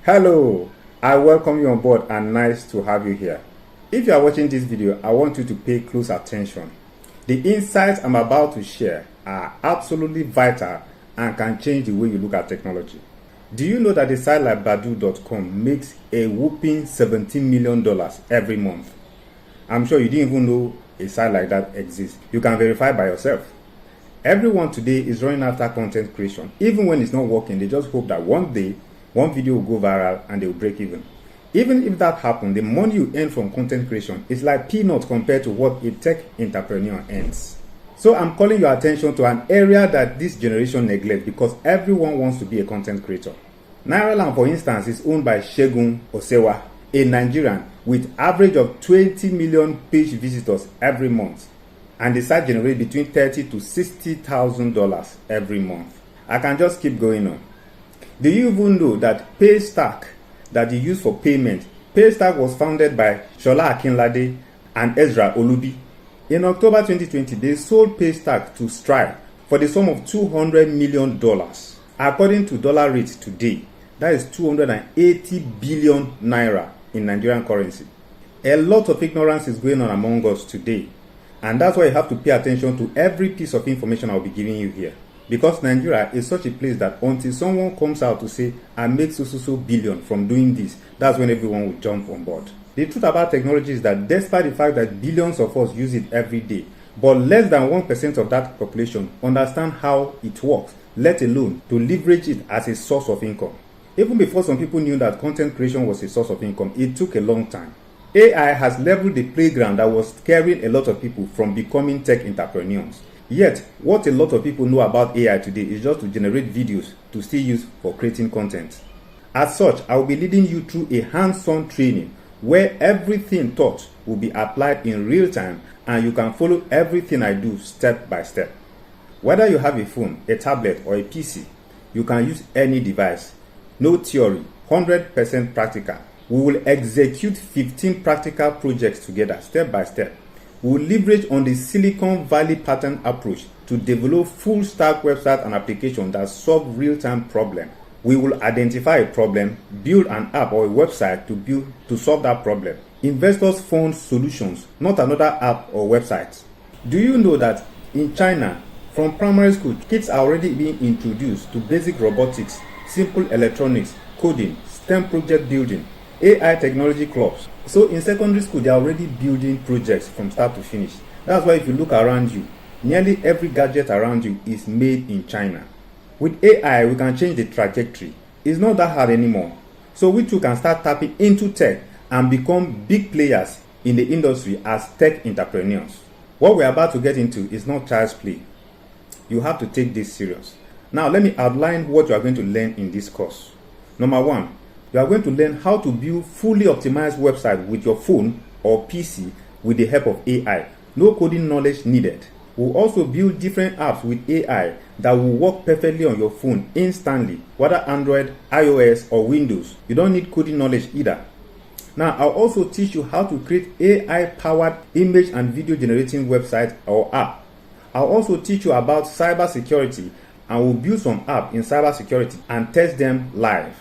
Hello, I welcome you on board and nice to have you here. If you are watching this video, I want you to pay close attention. The insights I'm about to share are absolutely vital and can change the way you look at technology. Do you know that a site like Badu.com makes a whopping $17 million every month? I'm sure you didn't even know a site like that exists. You can verify by yourself. Everyone today is running after content creation. Even when it's not working, they just hope that one day one video will go viral and they will break even. Even if that happens, the money you earn from content creation is like peanuts compared to what a tech entrepreneur earns. So I'm calling your attention to an area that this generation neglects because everyone wants to be a content creator. Nairaland, for instance, is owned by Segun Osewa, a Nigerian with average of 20 million page visitors every month, and the site generates between $30,000 to $60,000 every month. I can just keep going on. Do you even know that Paystack that you use for payment, Paystack was founded by Shola Akinlade and Ezra Olubi. In October 2020, they sold Paystack to Stripe for the sum of $200 million. According to dollar rate today, that is 280 billion naira in Nigerian currency. A lot of ignorance is going on among us today, and that's why you have to pay attention to every piece of information I'll be giving you here. Because Nigeria is such a place that until someone comes out to say, I make so billion from doing this, that's when everyone will jump on board. The truth about technology is that despite the fact that billions of us use it every day, but less than 1% of that population understand how it works, let alone to leverage it as a source of income. Even before some people knew that content creation was a source of income, it took a long time. AI has leveled the playground that was scaring a lot of people from becoming tech entrepreneurs. Yet, what a lot of people know about AI today is just to generate videos to still use for creating content. As such, I will be leading you through a hands-on training where everything taught will be applied in real time and you can follow everything I do step by step. Whether you have a phone, a tablet or a PC, you can use any device. No theory, 100% practical. We will execute 15 practical projects together step by step. We will leverage on the Silicon Valley pattern approach to develop full-stack website and application that solve real-time problems. We will identify a problem, build an app or a website to solve that problem. Investors fund solutions, not another app or website. Do you know that in China, from primary school, kids are already being introduced to basic robotics, simple electronics, coding, STEM project building, AI technology clubs. So in secondary school, they are already building projects from start to finish. That's why if you look around you, nearly every gadget around you is made in China. With AI, we can change the trajectory. It's not that hard anymore. So we too can start tapping into tech and become big players in the industry as tech entrepreneurs. What we're about to get into is not child's play. You have to take this serious. Now let me outline what you are going to learn in this course. Number one, you are going to learn how to build fully optimized website with your phone or PC with the help of AI. No coding knowledge needed. We'll also build different apps with AI that will work perfectly on your phone instantly, whether Android, iOS or Windows. You don't need coding knowledge either. Now, I'll also teach you how to create AI-powered image and video generating website or app. I'll also teach you about cybersecurity and we'll build some app in cybersecurity and test them live.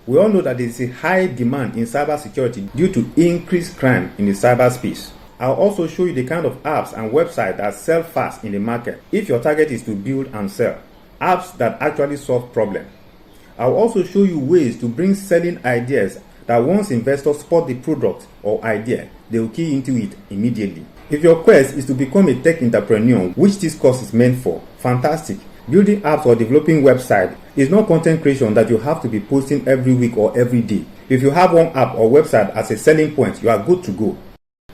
We all know that there is a high demand in cybersecurity due to increased crime in the cyberspace. I'll also show you the kind of apps and websites that sell fast in the market if your target is to build and sell. Apps that actually solve problems. I'll also show you ways to bring selling ideas that once investors spot the product or idea, they will key into it immediately. If your quest is to become a tech entrepreneur, which this course is meant for, fantastic. Building apps or developing website is not content creation that you have to be posting every week or every day. If you have one app or website as a selling point, you are good to go.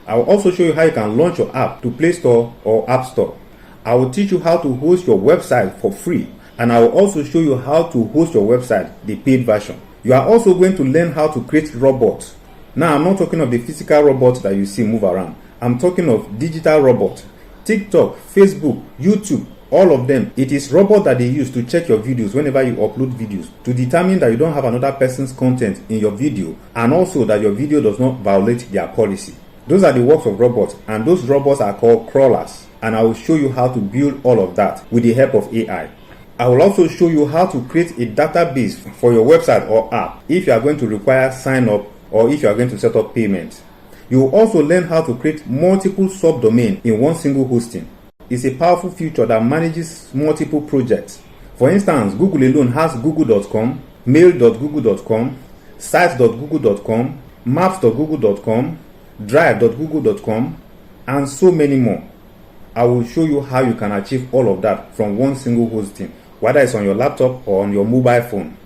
I will also show you how you can launch your app to Play Store or App Store. I will teach you how to host your website for free, and I will also show you how to host your website, the paid version. You are also going to learn how to create robots. Now, I'm not talking of the physical robots that you see move around. I'm talking of digital robots. TikTok, Facebook, YouTube, all of them, it is robot that they use to check your videos whenever you upload videos to determine that you don't have another person's content in your video and also that your video does not violate their policy. Those are the works of robots, and those robots are called crawlers, and I will show you how to build all of that with the help of AI. I will also show you how to create a database for your website or app if you are going to require sign up or if you are going to set up payment. You will also learn how to create multiple subdomains in one single hosting. It's a powerful feature that manages multiple projects. For instance, Google alone has google.com, mail.google.com, sites.google.com, maps.google.com, drive.google.com, and so many more. I will show you how you can achieve all of that from one single hosting, whether it's on your laptop or on your mobile phone.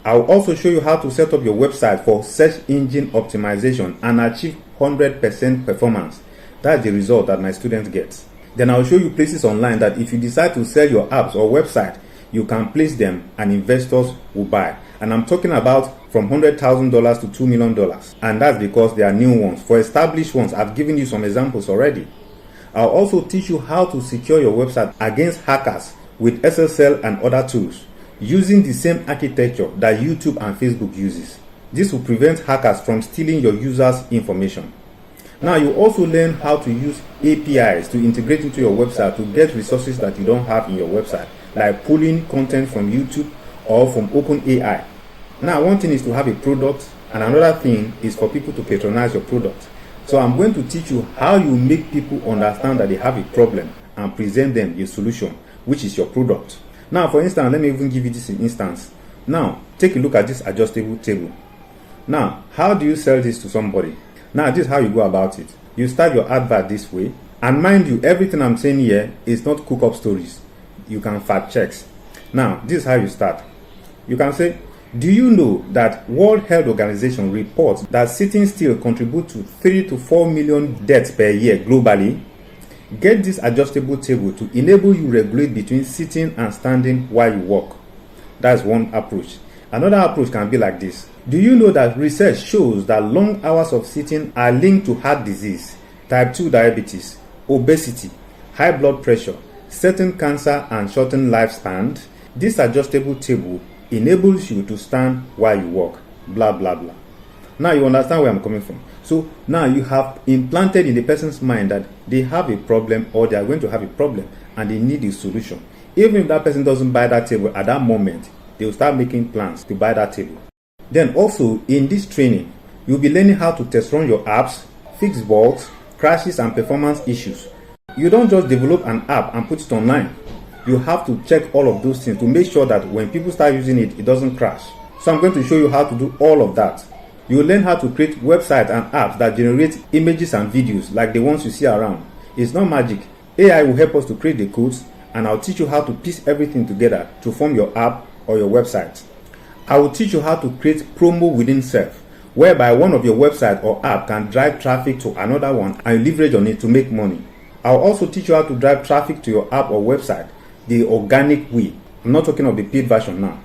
I will also show you how to set up your website for search engine optimization and achieve 100% performance. That's the result that my students get. Then I'll show you places online that if you decide to sell your apps or website, you can place them and investors will buy. And I'm talking about from $100,000 to $2 million. And that's because they are new ones. For established ones, I've given you some examples already. I'll also teach you how to secure your website against hackers with SSL and other tools using the same architecture that YouTube and Facebook uses. This will prevent hackers from stealing your users' information. Now you also learn how to use APIs to integrate into your website to get resources that you don't have in your website, like pulling content from YouTube or from OpenAI. Now one thing is to have a product and another thing is for people to patronize your product. So I'm going to teach you how you make people understand that they have a problem and present them a solution, which is your product. Now for instance, let me even give you this instance. Now take a look at this adjustable table. Now how do you sell this to somebody? Now this is how you go about it. You start your advert this way, and mind you, everything I'm saying here is not cook-up stories. You can fact checks. Now this is how you start. You can say, do you know that World Health Organization reports that sitting still contributes to 3 to 4 million deaths per year globally? Get this adjustable table to enable you regulate between sitting and standing while you work. That's one approach. Another approach can be like this. Do you know that research shows that long hours of sitting are linked to heart disease, type 2 diabetes, obesity, high blood pressure, certain cancer, and shortened lifespan? This adjustable table enables you to stand while you work, blah blah blah. Now you understand where I'm coming from. So now you have implanted in the person's mind that they have a problem or they are going to have a problem and they need a solution. Even if that person doesn't buy that table at that moment, they will start making plans to buy that table. Then also in this training, you'll be learning how to test run your apps, fix bugs, crashes, and performance issues. You don't just develop an app and put it online. You have to check all of those things to make sure that when people start using it, it doesn't crash. So I'm going to show you how to do all of that. You will learn how to create websites and apps that generate images and videos like the ones you see around. It's not magic. AI will help us to create the codes, and I'll teach you how to piece everything together to form your app or your website. I will teach you how to create promo within self, whereby one of your website or app can drive traffic to another one and you leverage on it to make money. I'll also teach you how to drive traffic to your app or website the organic way. I'm not talking of the paid version now.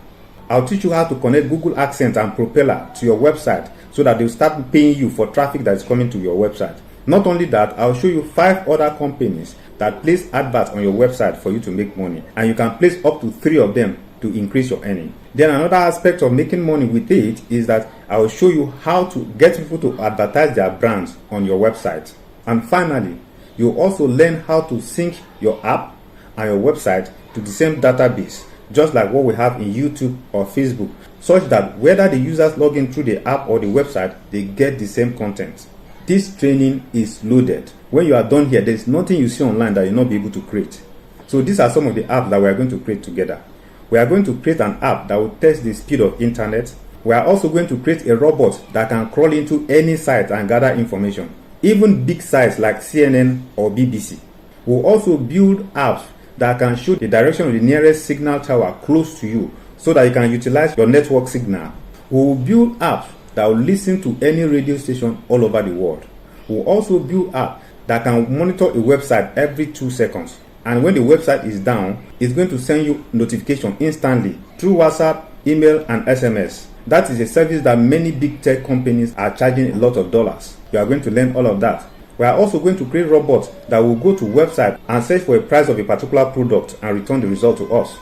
I'll teach you how to connect Google AdSense and Propeller to your website so that they'll start paying you for traffic that is coming to your website. Not only that, I'll show you 5 other companies that place adverts on your website for you to make money, and you can place up to 3 of them to increase your earning. Then another aspect of making money with it is that I will show you how to get people to advertise their brands on your website. And finally, you'll also learn how to sync your app and your website to the same database, just like what we have in YouTube or Facebook, such that whether the users log in through the app or the website, they get the same content. This training is loaded. When you are done here, there is nothing you see online that you'll not be able to create. So these are some of the apps that we are going to create together. We are going to create an app that will test the speed of internet. We are also going to create a robot that can crawl into any site and gather information, even big sites like CNN or BBC. We'll also build apps that can show the direction of the nearest signal tower close to you so that you can utilize your network signal. We'll build apps that will listen to any radio station all over the world. We'll also build apps that can monitor a website every 2 seconds. And when the website is down, it's going to send you notification instantly through WhatsApp, email, and SMS. That is a service that many big tech companies are charging a lot of dollars. You are going to learn all of that. We are also going to create robots that will go to website and search for a price of a particular product and return the result to us.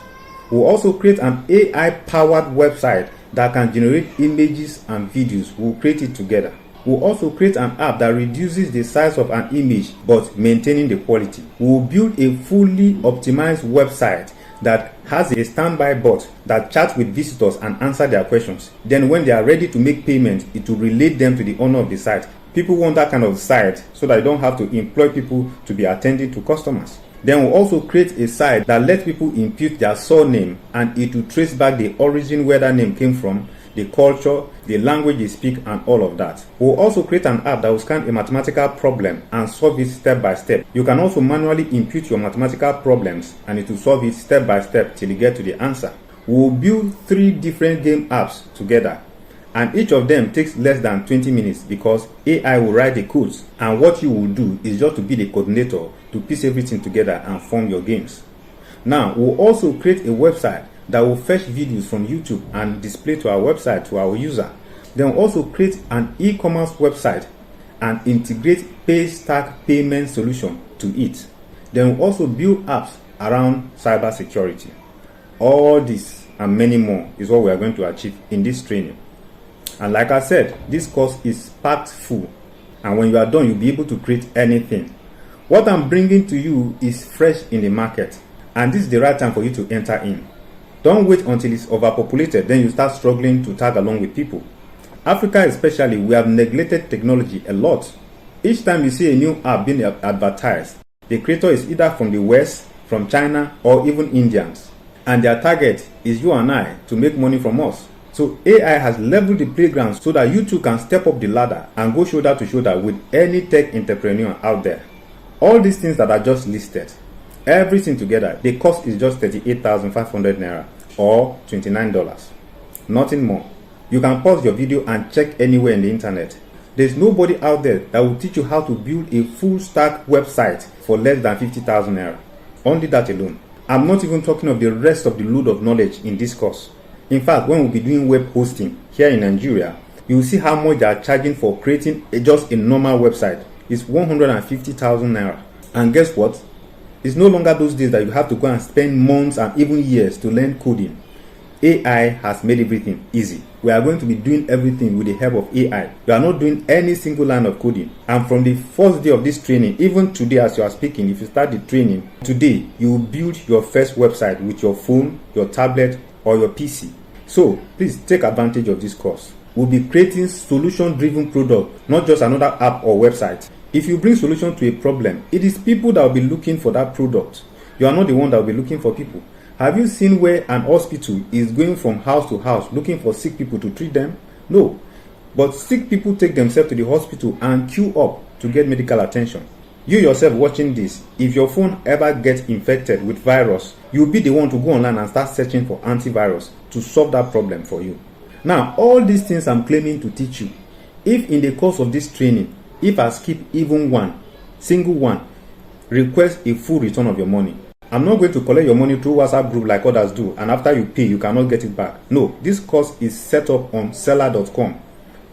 We'll also create an AI-powered website that can generate images and videos. We'll create it together. We'll also create an app that reduces the size of an image but maintaining the quality. We'll build a fully optimized website that has a standby bot that chats with visitors and answers their questions. Then when they are ready to make payment, it will relate them to the owner of the site. People want that kind of site so that they don't have to employ people to be attending to customers. Then we'll also create a site that lets people input their surname and it will trace back the origin where that name came from, the culture, the language you speak, and all of that. We'll also create an app that will scan a mathematical problem and solve it step by step. You can also manually input your mathematical problems and it will solve it step by step till you get to the answer. We'll build 3 different game apps together, and each of them takes less than 20 minutes because AI will write the codes, and what you will do is just to be the coordinator to piece everything together and form your games. Now, we'll also create a website that will fetch videos from YouTube and display to our website to our user. Then we'll also create an e-commerce website and integrate Paystack payment solution to it. Then we'll also build apps around cybersecurity. All this and many more is what we are going to achieve in this training. And like I said, this course is packed full, and when you are done, you'll be able to create anything. What I'm bringing to you is fresh in the market, and this is the right time for you to enter in. Don't wait until it's overpopulated, then you start struggling to tag along with people. Africa especially, we have neglected technology a lot. Each time you see a new app being advertised, the creator is either from the West, from China, or even Indians. And their target is you and I to make money from us. So AI has leveled the playground so that you too can step up the ladder and go shoulder to shoulder with any tech entrepreneur out there. All these things that are just listed, everything together, the cost is just 38,500 naira or $29. Nothing more. You can pause your video and check anywhere in the internet. There's nobody out there that will teach you how to build a full stack website for less than 50,000 naira. Only that alone. I'm not even talking of the rest of the load of knowledge in this course. In fact, when we'll be doing web hosting here in Nigeria, you will see how much they are charging for creating just a normal website. It's 150,000 naira. And guess what? It's no longer those days that you have to go and spend months and even years to learn coding. AI has made everything easy. We are going to be doing everything with the help of AI. You are not doing any single line of coding. And from the first day of this training, even today as you are speaking, if you start the training, today you will build your first website with your phone, your tablet, or your PC. So please take advantage of this course. We'll be creating solution-driven product, not just another app or website. If you bring solution to a problem, it is people that will be looking for that product. You are not the one that will be looking for people. Have you seen where an hospital is going from house to house looking for sick people to treat them? No. But sick people take themselves to the hospital and queue up to get medical attention. You yourself watching this, if your phone ever gets infected with virus, you'll be the one to go online and start searching for antivirus to solve that problem for you. Now, all these things I'm claiming to teach you, if in the course of this training, if I skip even one, single one, request a full return of your money. I'm not going to collect your money through WhatsApp group like others do, and after you pay, you cannot get it back. No, this course is set up on seller.com.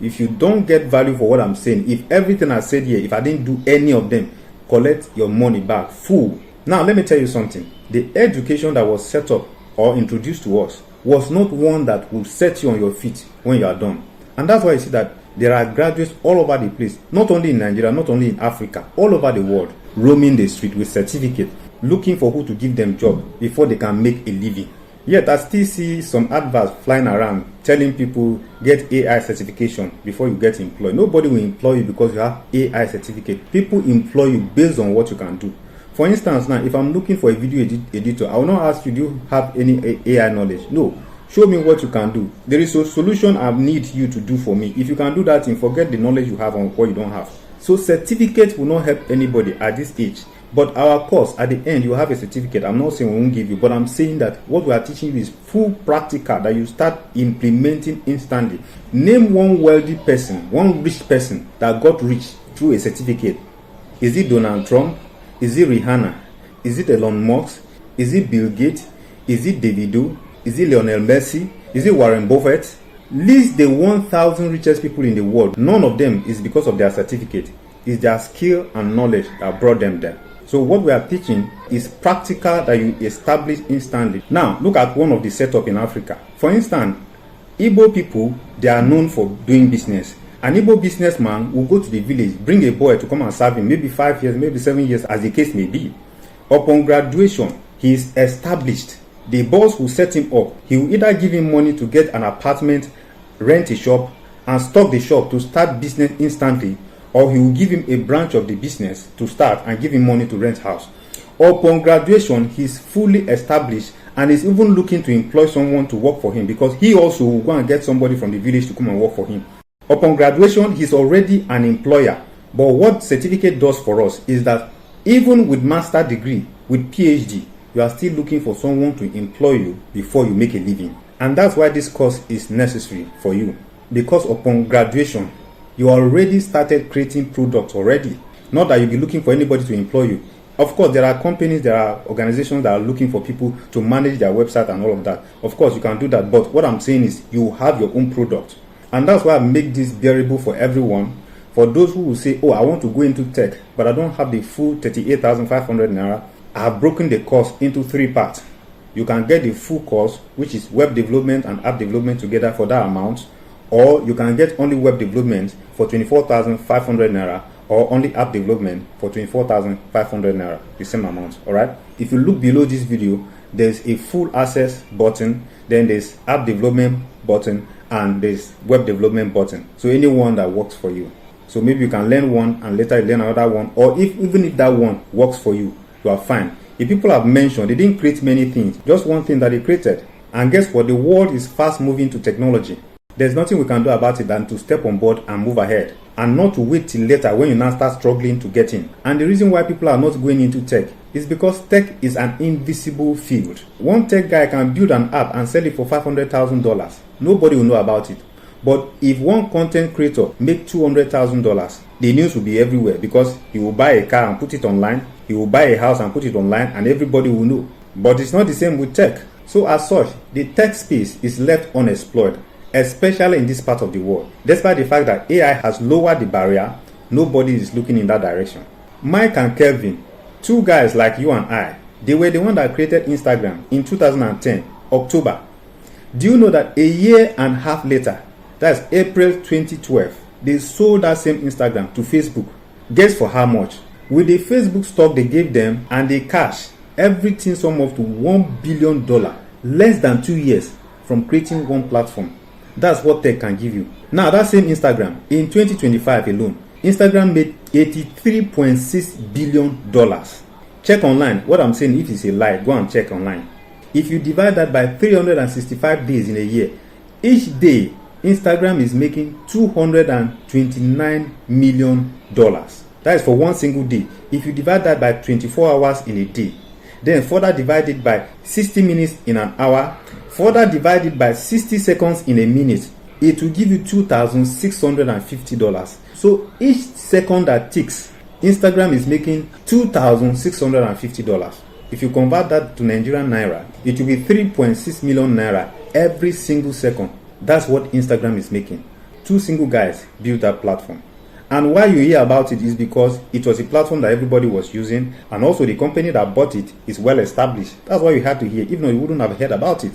If you don't get value for what I'm saying, if everything I said here, if I didn't do any of them, collect your money back full. Now, let me tell you something. The education that was set up or introduced to us was not one that will set you on your feet when you are done. And that's why you see that there are graduates all over the place, not only in Nigeria, not only in Africa, all over the world, roaming the street with certificate, looking for who to give them job before they can make a living. Yet I still see some adverts flying around telling people get AI certification before you get employed. Nobody will employ you because you have AI certificate. People employ you based on what you can do. For instance, now if I'm looking for a video editor, I will not ask you, do you have any AI knowledge? No. Show me what you can do. There is a solution I need you to do for me. If you can do that, forget the knowledge you have on what you don't have. So certificates will not help anybody at this age. But our course, at the end, you have a certificate. I'm not saying we won't give you, but I'm saying that what we are teaching you is full practical that you start implementing instantly. Name one wealthy person, one rich person that got rich through a certificate. Is it Donald Trump? Is it Rihanna? Is it Elon Musk? Is it Bill Gates? Is it Davido? Is it Lionel Messi? Is it Warren Buffett? List the 1,000 richest people in the world. None of them is because of their certificate. It's their skill and knowledge that brought them there. So what we are teaching is practical that you establish instantly. Now, look at one of the setup in Africa. For instance, Igbo people, they are known for doing business. An Igbo businessman will go to the village, bring a boy to come and serve him, maybe 5 years, maybe 7 years, as the case may be. Upon graduation, he is established The boss will set him up. He will either give him money to get an apartment, rent a shop, and stock the shop to start business instantly, or he will give him a branch of the business to start and give him money to rent house. Upon graduation, he is fully established and is even looking to employ someone to work for him, because he also will go and get somebody from the village to come and work for him. Upon graduation, he's already an employer. But what certificate does for us is that even with master degree, with PhD, you are still looking for someone to employ you before you make a living. And that's why this course is necessary for you, because upon graduation, you already started creating products already. Not that you'll be looking for anybody to employ you. Of course, there are companies, there are organizations that are looking for people to manage their website and all of that. Of course, you can do that. But what I'm saying is you have your own product. And that's why I make this bearable for everyone. For those who will say, oh, I want to go into tech, but I don't have the full 38,500 naira. I have broken the course into 3 parts. You can get the full course, which is web development and app development together for that amount. Or you can get only web development for 24,500 naira, or only app development for 24,500 naira, the same amount. All right. If you look below this video, there's a full access button, then there's app development button, and there's web development button. So any one that works for you. So maybe you can learn one and later learn another one, or even if that one works for you, you are fine. If people have mentioned they didn't create many things, just one thing that they created. And guess what? The world is fast moving to technology. There's nothing we can do about it than to step on board and move ahead, and not to wait till later when you now start struggling to get in. And the reason why people are not going into tech is because tech is an invisible field. One tech guy can build an app and sell it for $500,000. Nobody will know about it. But if one content creator make $200,000, the news will be everywhere, because he will buy a car and put it online, he will buy a house and put it online, and everybody will know. But it's not the same with tech. So as such, the tech space is left unexplored, especially in this part of the world. Despite the fact that AI has lowered the barrier, nobody is looking in that direction. Mike and Kelvin, 2 guys like you and I, they were the one that created Instagram in 2010, October. Do you know that a year and a half later, that's April 2012, they sold that same Instagram to Facebook? Guess for how much? With the Facebook stock they gave them and the cash, everything sum up to $1 billion, less than 2 years from creating one platform. That's what tech can give you. Now that same Instagram, in 2025 alone, Instagram made $83.6 billion. Check online. What I'm saying, if it's a lie, go and check online. If you divide that by 365 days in a year, each day Instagram is making $229 million. That is for one single day. If you divide that by 24 hours in a day, then further divide it by 60 minutes in an hour, further divided by 60 seconds in a minute, it will give you $2,650. So each second that ticks, Instagram is making $2,650. If you convert that to Nigerian naira, it will be 3.6 million naira every single second. That's what Instagram is making. 2 single guys built that platform. And why you hear about it is because it was a platform that everybody was using, and also the company that bought it is well established. That's why you had to hear, even though you wouldn't have heard about it.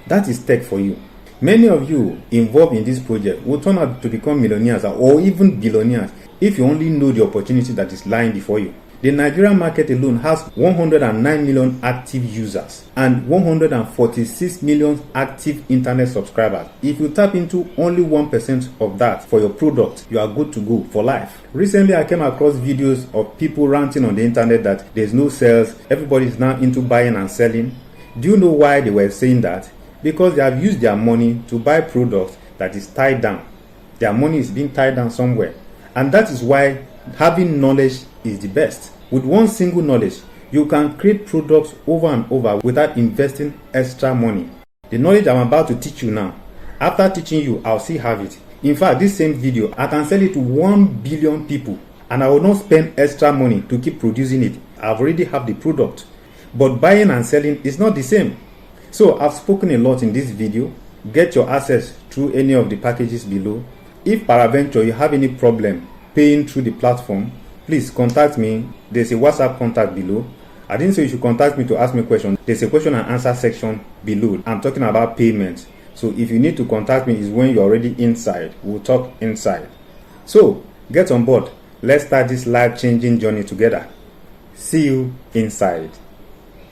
That is tech for you. Many of you involved in this project will turn out to become millionaires or even billionaires if you only know the opportunity that is lying before you. The Nigerian market alone has 109 million active users and 146 million active internet subscribers. If you tap into only 1% of that for your product, you are good to go for life. Recently, I came across videos of people ranting on the internet that there's no sales, everybody is now into buying and selling. Do you know why they were saying that? Because they have used their money to buy products that is tied down. Their money is being tied down somewhere. And that is why having knowledge is the best. With one single knowledge, you can create products over and over without investing extra money. The knowledge I'm about to teach you now, after teaching you, I'll still have it. In fact, this same video, I can sell it to 1 billion people, and I will not spend extra money to keep producing it. I've already have the product. But buying and selling is not the same. So I've spoken a lot in this video. Get your access through any of the packages below. If peradventure you have any problem paying through the platform, please contact me. There's a WhatsApp contact below. I didn't say you should contact me to ask me questions. There's a question and answer section below. I'm talking about payment. So if you need to contact me, is when you're already inside. We'll talk inside. So get on board. Let's start this life-changing journey together. See you inside.